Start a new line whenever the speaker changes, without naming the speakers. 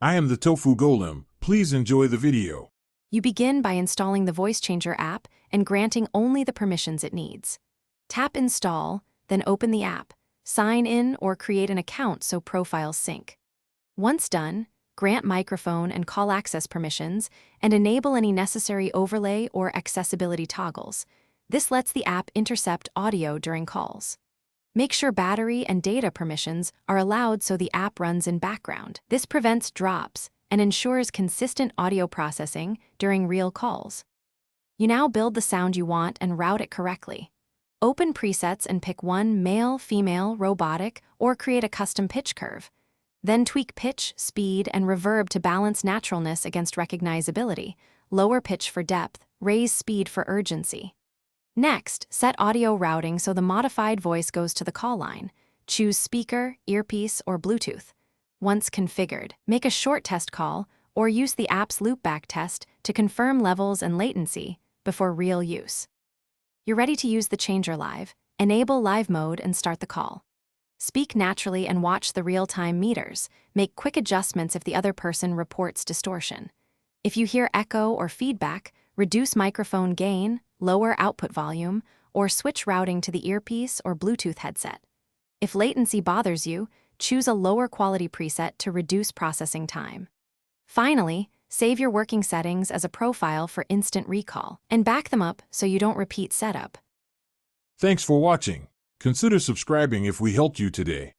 I am the Tofu Golem. Please enjoy the video.
You begin by installing the Voice Changer app and granting only the permissions it needs. Tap Install, then open the app, sign in or create an account so profiles sync. Once done, grant microphone and call access permissions and enable any necessary overlay or accessibility toggles. This lets the app intercept audio during calls. Make sure battery and data permissions are allowed so the app runs in background. This prevents drops and ensures consistent audio processing during real calls. You now build the sound you want and route it correctly. Open presets and pick one male, female, robotic, or create a custom pitch curve. Then tweak pitch, speed, and reverb to balance naturalness against recognizability. Lower pitch for depth, raise speed for urgency. Next, set audio routing so the modified voice goes to the call line. Choose speaker, earpiece, or Bluetooth. Once configured, make a short test call or use the app's loopback test to confirm levels and latency before real use. You're ready to use the changer live. Enable live mode and start the call. Speak naturally and watch the real-time meters. Make quick adjustments if the other person reports distortion. If you hear echo or feedback, reduce microphone gain, lower output volume, or switch routing to the earpiece or Bluetooth headset. If latency bothers you, choose a lower quality preset to reduce processing time. Finally, save your working settings as a profile for instant recall, and back them up so you don't repeat setup.
Thanks for watching. Consider subscribing if we helped you today.